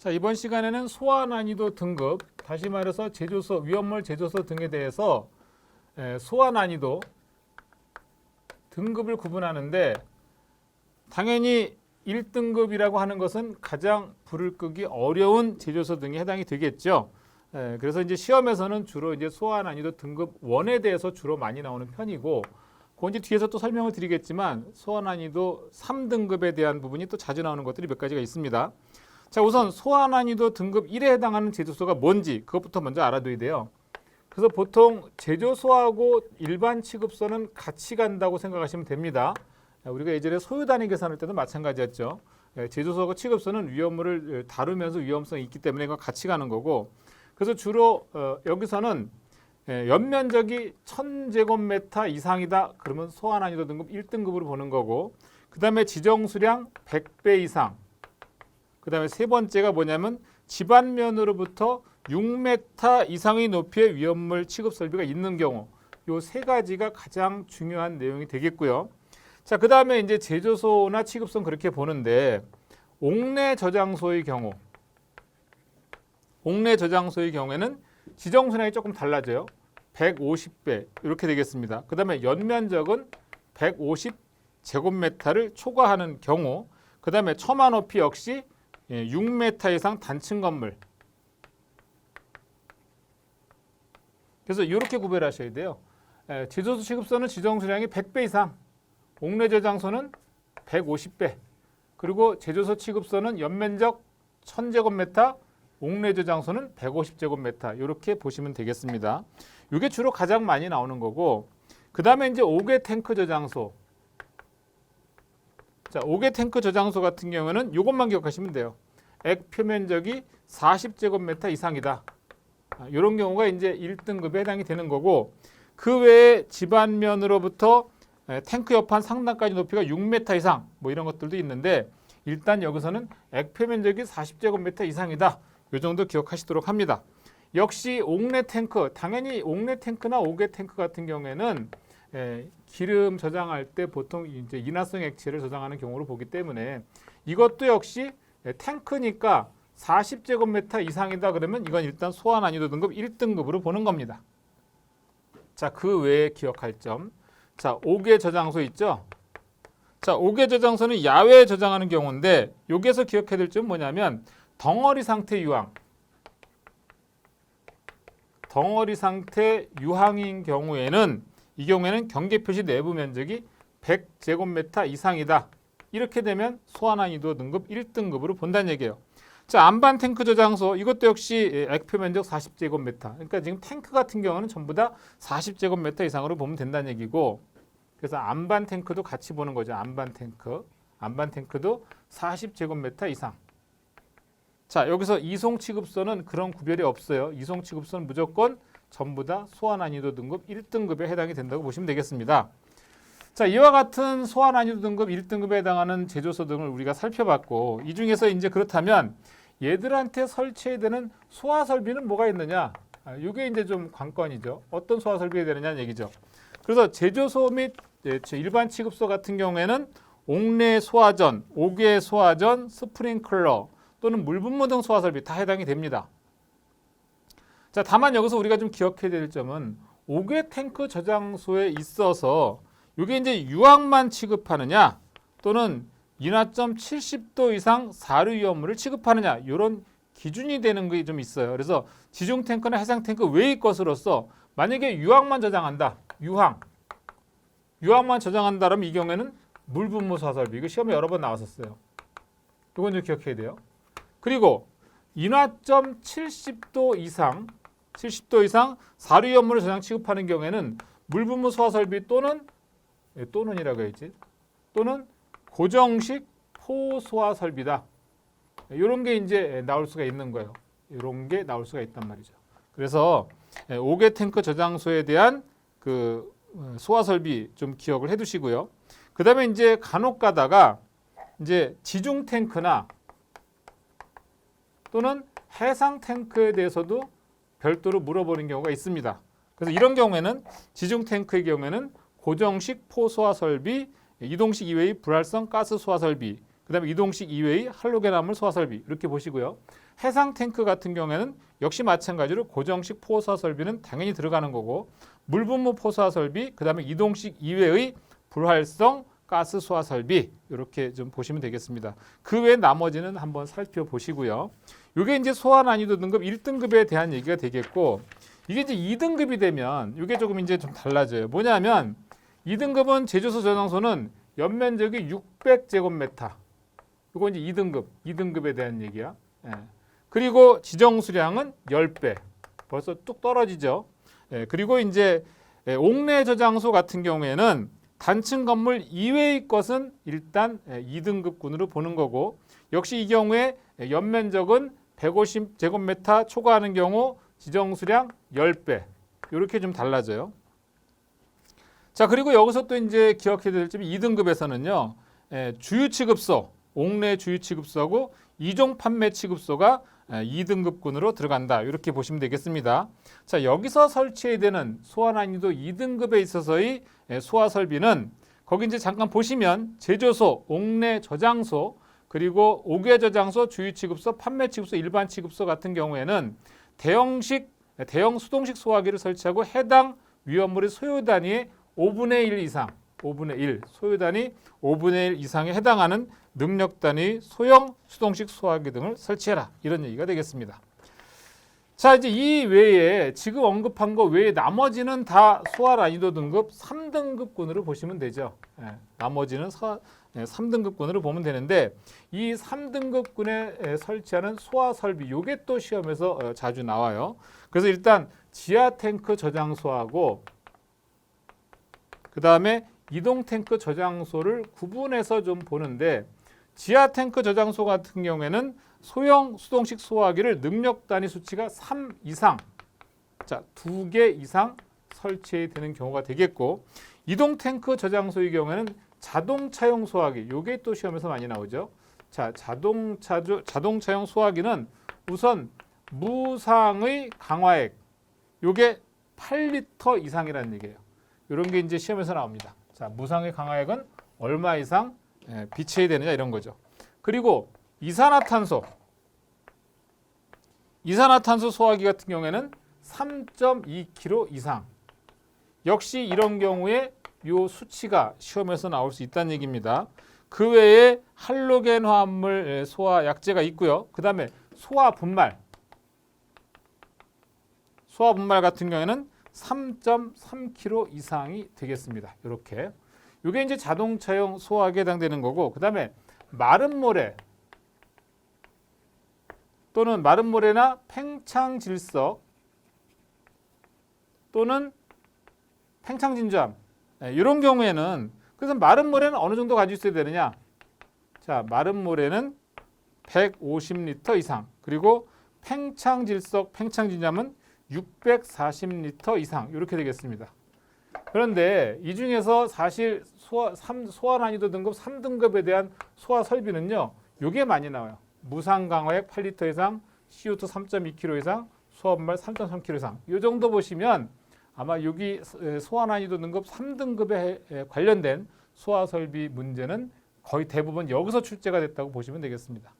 자, 이번 시간에는 소화 난이도 등급, 다시 말해서 제조소, 위험물 제조소 등에 대해서 소화 난이도 등급을 구분하는데, 당연히 1등급이라고 하는 것은 가장 불을 끄기 어려운 제조소 등에 해당이 되겠죠. 그래서 이제 시험에서는 주로 이제 소화 난이도 등급 1에 대해서 주로 많이 나오는 편이고, 그건 이제 뒤에서 또 설명을 드리겠지만 소화 난이도 3등급에 대한 부분이 또 자주 나오는 것들이 몇 가지가 있습니다. 자, 우선 소화 난이도 등급 1에 해당하는 제조소가 뭔지 그것부터 먼저 알아둬야 돼요. 그래서 보통 제조소하고 일반 취급소는 같이 간다고 생각하시면 됩니다. 우리가 예전에 소요단위 계산할 때도 마찬가지였죠. 제조소하고 취급소는 위험물을 다루면서 위험성이 있기 때문에 이건 같이 가는 거고, 그래서 주로 여기서는 연면적이 1000제곱미터 이상이다 그러면 소화 난이도 등급 1등급으로 보는 거고, 그 다음에 지정수량 100배 이상, 그 다음에 세 번째가 뭐냐면 집안면으로부터 6m 이상의 높이의 위험물 취급 설비가 있는 경우, 요 세 가지가 가장 중요한 내용이 되겠고요. 자, 그 다음에 이제 제조소나 취급소는 그렇게 보는데, 옥내 저장소의 경우에는 지정수량이 조금 달라져요. 150배 이렇게 되겠습니다. 그 다음에 연면적은 150제곱미터를 초과하는 경우, 그 다음에 처마 높이 역시 6m 이상 단층 건물. 그래서 이렇게 구별하셔야 돼요. 제조소 취급소는 지정수량이 100배 이상, 옥내 저장소는 150배, 그리고 제조소 취급소는 연면적 1000제곱미터, 옥내 저장소는 150제곱미터 이렇게 보시면 되겠습니다. 이게 주로 가장 많이 나오는 거고, 그 다음에 이제 5개 탱크 저장소. 자, 5개 탱크 저장소 같은 경우는 이것만 기억하시면 돼요. 액 표면적이 40제곱미터 이상이다. 이런 경우가 이제 1등급에 해당이 되는 거고, 그 외에 집안면으로부터 탱크 옆판 상단까지 높이가 6m 이상 뭐 이런 것들도 있는데, 일단 여기서는 액 표면적이 40제곱미터 이상이다. 이 정도 기억하시도록 합니다. 역시 옥내 탱크, 당연히 옥내 탱크나 5개 탱크 같은 경우에는 기름 저장할 때 보통 이제 인화성 액체를 저장하는 경우로 보기 때문에 이것도 역시 탱크니까 40제곱미터 이상이다 그러면 이건 일단 소화 난이도 등급 1등급으로 보는 겁니다. 자, 그 외에 기억할 점. 자, 5개 저장소 있죠? 자, 5개 저장소는 야외에 저장하는 경우인데, 여기에서 기억해야 될 점은 뭐냐면 덩어리 상태 유황. 덩어리 상태 유황인 경우에는, 이 경우에는 경계 표시 내부 면적이 100제곱미터 이상이다. 이렇게 되면 소화 난이도 등급 1등급으로 본다는 얘기예요. 자, 안반 탱크 저장소, 이것도 역시 액표 면적 40제곱미터. 그러니까 지금 탱크 같은 경우는 전부 다 40제곱미터 이상으로 보면 된다는 얘기고, 그래서 안반 탱크도 같이 보는 거죠. 안반 탱크도 40제곱미터 이상. 자, 여기서 이송 취급소는 그런 구별이 없어요. 이송 취급소는 무조건 전부 다 소화 난이도 등급 1등급에 해당이 된다고 보시면 되겠습니다. 자, 이와 같은 소화 난이도 등급 1등급에 해당하는 제조소 등을 우리가 살펴봤고, 이 중에서 이제 그렇다면 얘들한테 설치해야 되는 소화 설비는 뭐가 있느냐? 이게 이제 좀 관건이죠. 어떤 소화 설비가 되느냐는 얘기죠. 그래서 제조소 및 일반 취급소 같은 경우에는 옥내 소화전, 5개 소화전, 스프링클러 또는 물분무 등 소화 설비 다 해당이 됩니다. 자, 다만 여기서 우리가 좀 기억해야 될 점은 5개 탱크 저장소에 있어서 이게 이제 유황만 취급하느냐 또는 인화점 70도 이상 사류 위험물을 취급하느냐, 이런 기준이 되는 게 좀 있어요. 그래서 지중 탱크나 해상 탱크 외의 것으로서 만약에 유황만 저장한다, 유황만 저장한다면 이 경우에는 물분무 소화 설비, 이거 시험에 여러 번 나왔었어요. 이건 좀 기억해야 돼요. 그리고 인화점 70도 이상 사류 위험물을 저장 취급하는 경우에는 물분무 소화 설비 또는이라고 해야지, 또는 고정식 포소화 설비다. 이런 게 이제 나올 수가 있는 거예요. 이런 게 나올 수가 있단 말이죠. 그래서 5개 탱크 저장소에 대한 그 소화 설비 좀 기억을 해 두시고요. 그 다음에 이제 간혹 가다가 이제 지중 탱크나 또는 해상 탱크에 대해서도 별도로 물어보는 경우가 있습니다. 그래서 이런 경우에는 지중 탱크의 경우에는 고정식 포소화 설비, 이동식 이외의 불활성 가스 소화 설비, 그다음에 이동식 이외의 할로겐 화물 소화 설비 이렇게 보시고요. 해상 탱크 같은 경우에는 역시 마찬가지로 고정식 포사 설비는 당연히 들어가는 거고 물분무 포사 설비, 그다음에 이동식 이외의 불활성 가스 소화 설비 이렇게 좀 보시면 되겠습니다. 그 외 나머지는 한번 살펴보시고요. 이게 이제 소화 난이도 등급 1등급에 대한 얘기가 되겠고 이게 이제 2등급이 되면 이게 조금 이제 좀 달라져요. 뭐냐면 2등급은 제조소 저장소는 연면적이 600제곱미터. 이거 이제 2등급에 대한 얘기야. 예. 그리고 지정 수량은 10배. 벌써 뚝 떨어지죠. 예. 그리고 이제 옥내 저장소 같은 경우에는 단층 건물 이외의 것은 일단 2등급군으로 보는 거고 역시 이 경우에 연면적은 150제곱미터 초과하는 경우 지정 수량 10배. 이렇게 좀 달라져요. 자, 그리고 여기서 또 이제 기억해야 될 점이 2등급에서는요. 주유 취급소, 옥내 주유 취급소하고 이종 판매 취급소가 2등급군으로 들어간다. 이렇게 보시면 되겠습니다. 자, 여기서 설치해야 되는 소화 난이도 2등급에 있어서의 소화 설비는 거기 이제 잠깐 보시면 제조소, 옥내 저장소, 그리고 옥외 저장소, 주유 취급소, 판매 취급소, 일반 취급소 같은 경우에는 대형 수동식 소화기를 설치하고 해당 위험물의 소요 단위의 5분의 1 이상, 5분의 1, 소요 단위 5분의 1 이상에 해당하는 능력 단위 소형 수동식 소화기 등을 설치해라. 이런 얘기가 되겠습니다. 자, 이제 이 외에 지금 언급한 거 외에 나머지는 다 소화 난이도 등급 3등급군으로 보시면 되죠. 나머지는 3등급군으로 보면 되는데 이 3등급군에 설치하는 소화 설비 요게 또 시험에서 자주 나와요. 그래서 일단 지하 탱크 저장소하고 그 다음에 이동 탱크 저장소를 구분해서 좀 보는데 지하 탱크 저장소 같은 경우에는 소형 수동식 소화기를 능력 단위 수치가 3 이상, 자, 2개 이상 설치해야 되는 경우가 되겠고 이동 탱크 저장소의 경우에는 자동차용 소화기, 요게 또 시험에서 많이 나오죠. 자, 자동차용 소화기는 우선 무상의 강화액, 요게 8리터 이상이라는 얘기예요. 이런 게 이제 시험에서 나옵니다. 자, 무상의 강화액은 얼마 이상 비치해야 되느냐 이런 거죠. 그리고 이산화탄소 소화기 같은 경우에는 3.2kg 이상. 역시 이런 경우에 이 수치가 시험에서 나올 수 있다는 얘기입니다. 그 외에 할로겐 화합물 소화 약제가 있고요. 그 다음에 소화 분말 같은 경우에는 3.3kg 이상이 되겠습니다. 이렇게. 이게 이제 자동차용 소화기에 해당되는 거고, 그 다음에 마른 모래 또는 마른 모래나 팽창질석 또는 팽창진주암 이런 경우에는 그래서 마른 모래는 어느 정도 가지고 있어야 되느냐? 자, 마른 모래는 150리터 이상, 그리고 팽창질석, 팽창진주암은 640리터 이상 이렇게 되겠습니다. 그런데 이 중에서 사실 소화 난이도 등급 3등급에 대한 소화 설비는요. 요게 많이 나와요. 무상 강화액 8리터 이상, CO2 3.2kg 이상, 소화분말 3.3kg 이상. 이 정도 보시면 아마 여기 소화 난이도 등급 3등급에 관련된 소화 설비 문제는 거의 대부분 여기서 출제가 됐다고 보시면 되겠습니다.